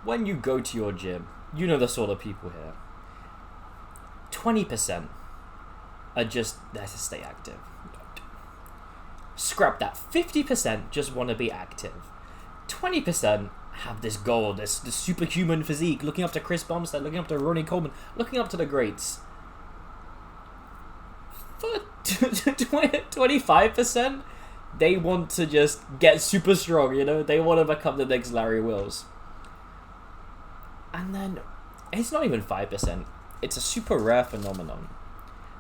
when you go to your gym, you know the sort of people here. 20% are just there to stay active. Scrap that. 50% just want to be active. 20% have this goal, this superhuman physique, looking up to Chris Bumstead, looking up to Ronnie Coleman, looking up to the greats. For 25%, they want to just get super strong, you know? They want to become the next Larry Wills. And then, it's not even 5%. It's a super rare phenomenon.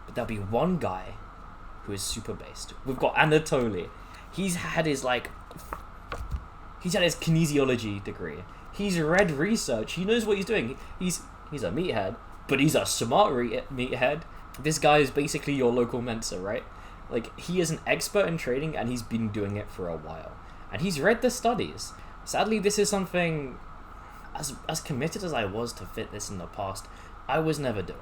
But there'll be one guy who is super based. We've got Anatoly. He's had his kinesiology degree. He's read research. He knows what he's doing. He's a meathead, but he's a smart meathead. This guy is basically your local Mensa, right? Like, he is an expert in training, and he's been doing it for a while. And he's read the studies. Sadly, this is something, as committed as I was to fitness in the past, I was never doing.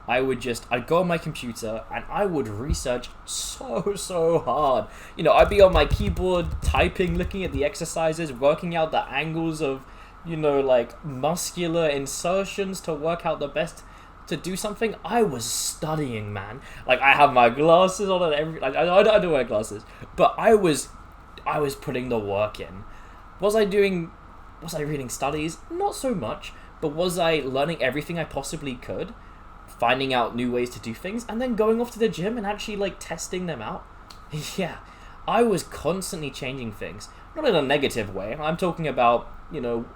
I'd go on my computer and I would research so hard. You know, I'd be on my keyboard typing, looking at the exercises, working out the angles of, you know, like muscular insertions to work out the best to do something. I was studying, man. Like, I have my glasses on and I don't wear glasses, but I was putting the work in. Was I reading studies? Not so much, but was I learning everything I possibly could? Finding out new ways to do things, and then going off to the gym and actually, like, testing them out? Yeah, I was constantly changing things. Not in a negative way. I'm talking about, you know,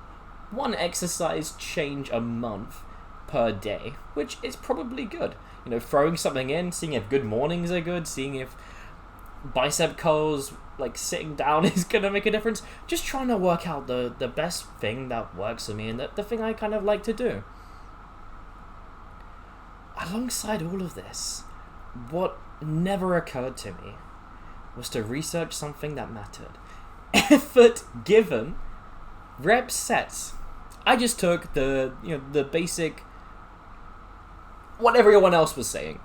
one exercise change a month per day, which is probably good. You know, throwing something in, seeing if good mornings are good, seeing if bicep curls, like, sitting down is gonna make a difference. Just trying to work out the best thing that works for me and the thing I kind of like to do. Alongside all of this, what never occurred to me was to research something that mattered. Effort given, rep sets. I just took the basic, what everyone else was saying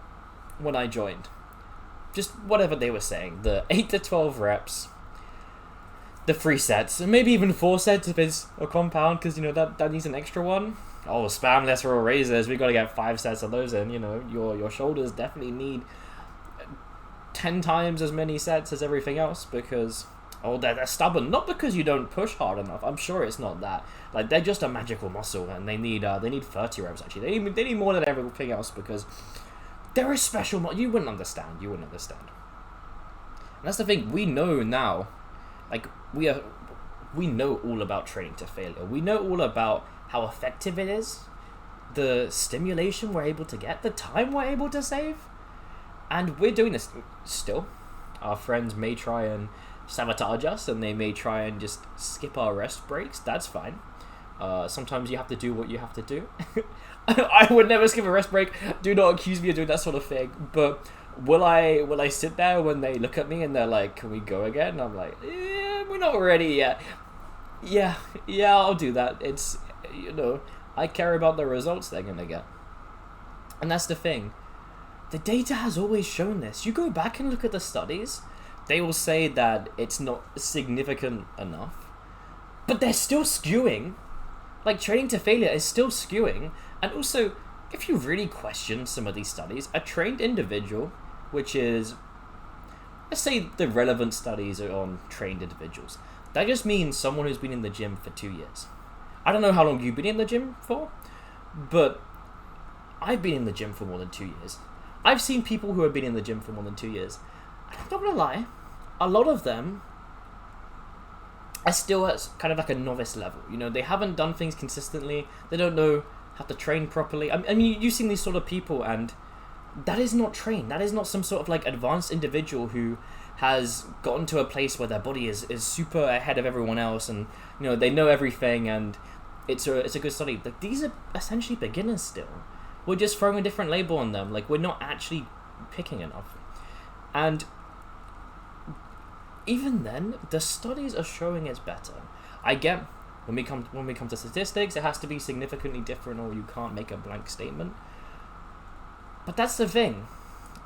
when I joined. Just whatever they were saying. The 8 to 12 reps, the 3 sets, and maybe even 4 sets if it's a compound, because, you know, that needs an extra one. Oh, spam lateral raises, we gotta get 5 sets of those in. You know, your shoulders definitely need 10 times as many sets as everything else, because they're stubborn. Not because you don't push hard enough. I'm sure it's not that. Like, they're just a magical muscle, and they need 30 reps actually. They need more than everything else, because they're a special you wouldn't understand. And that's the thing. We know now, like, we know all about training to failure. We know all about how effective it is, the stimulation we're able to get, the time we're able to save, and we're doing this still. Our friends may try and sabotage us, and they may try and just skip our rest breaks. That's fine. Sometimes you have to do what you have to do. I would never skip a rest break. Do not accuse me of doing that sort of thing. But will I sit there when they look at me and they're like, "Can we go again?" And I'm like, we're not ready yet. Yeah, I'll do that. It's, you know, I care about the results they're gonna get. And that's the thing. The data has always shown this. You go back and look at the studies, they will say that it's not significant enough, but they're still skewing. Like, training to failure is still skewing. And also, if you really question some of these studies, a trained individual, which is, let's say the relevant studies are on trained individuals, that just means someone who's been in the gym for 2 years. I don't know how long you've been in the gym for, but I've been in the gym for more than 2 years. I've seen people who have been in the gym for more than 2 years. And I'm not gonna lie, a lot of them are still at kind of like a novice level. You know, they haven't done things consistently. They don't know how to train properly. I mean, you've seen these sort of people, and that is not trained. That is not some sort of like advanced individual who has gotten to a place where their body is super ahead of everyone else, and, you know, they know everything, and it's a good study. Like, these are essentially beginners still. We're just throwing a different label on them. Like, we're not actually picking enough. And even then, the studies are showing it's better. I get when we come to statistics, it has to be significantly different, or you can't make a blank statement. But that's the thing.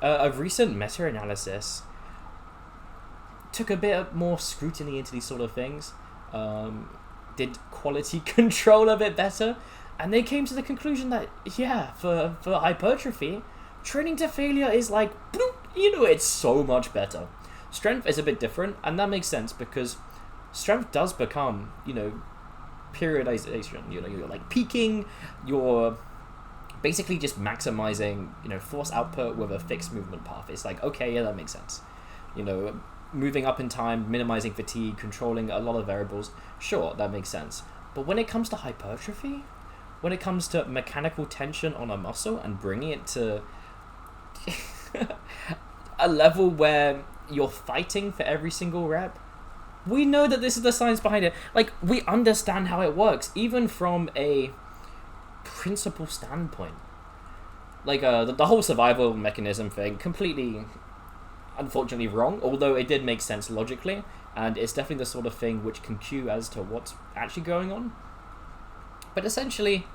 A recent meta-analysis took a bit more scrutiny into these sort of things. did quality control a bit better, and they came to the conclusion that, yeah, for hypertrophy, training to failure is like, bloop, it's so much better. Strength is a bit different, and that makes sense because strength does become, periodization. You're like peaking, you're basically just maximizing, force output with a fixed movement path. It's like, okay, yeah, that makes sense. Moving up in time, minimizing fatigue, controlling a lot of variables, sure, that makes sense. But when it comes to hypertrophy, when it comes to mechanical tension on a muscle and bringing it to a level where you're fighting for every single rep, we know that this is the science behind it. Like, we understand how it works, even from a principle standpoint. Like, the whole survival mechanism thing, completely, unfortunately wrong, although it did make sense logically, and it's definitely the sort of thing which can cue as to what's actually going on. But essentially,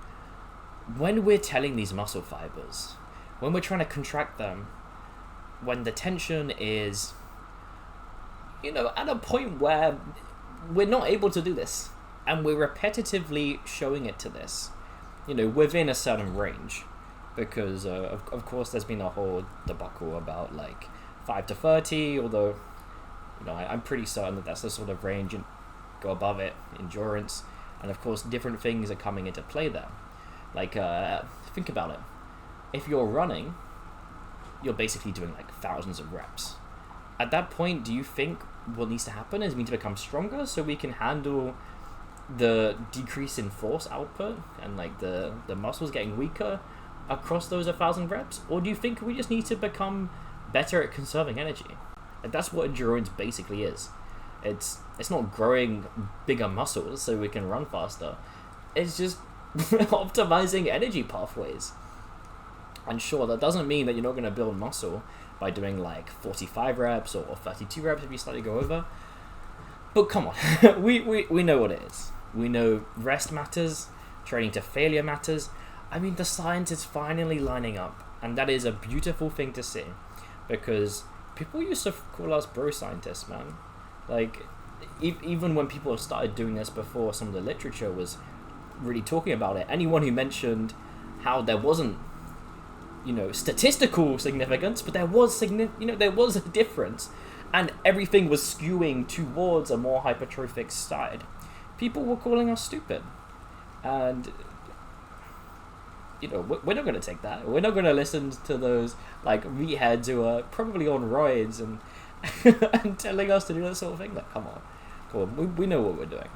when we're telling these muscle fibers, when we're trying to contract them, when the tension is, at a point where we're not able to do this, and we're repetitively showing it to this, within a certain range, because of course there's been a whole debacle about like 5 to 30, although I'm pretty certain that that's the sort of range, and go above it, endurance, and of course different things are coming into play there. Like, think about it. If you're running, you're basically doing like thousands of reps. At that point, do you think what needs to happen is we need to become stronger so we can handle the decrease in force output and like the muscles getting weaker across those 1,000 reps? Or do you think we just need to become better at conserving energy? And that's what endurance basically is. It's not growing bigger muscles so we can run faster. It's just optimizing energy pathways. And sure, that doesn't mean that you're not going to build muscle by doing like 45 reps or 32 reps if you slightly go over. But come on, we know what it is. We know rest matters, training to failure matters. I mean, the science is finally lining up, and that is a beautiful thing to see, because people used to call us bro scientists, man. Like, even when people started doing this before some of the literature was really talking about it, anyone who mentioned how there wasn't, statistical significance, but there was there was a difference, and everything was skewing towards a more hypertrophic side, people were calling us stupid. And we're not going to take that. We're not going to listen to those like meatheads who are probably on roids and and telling us to do that sort of thing. Like, come on, we know what we're doing.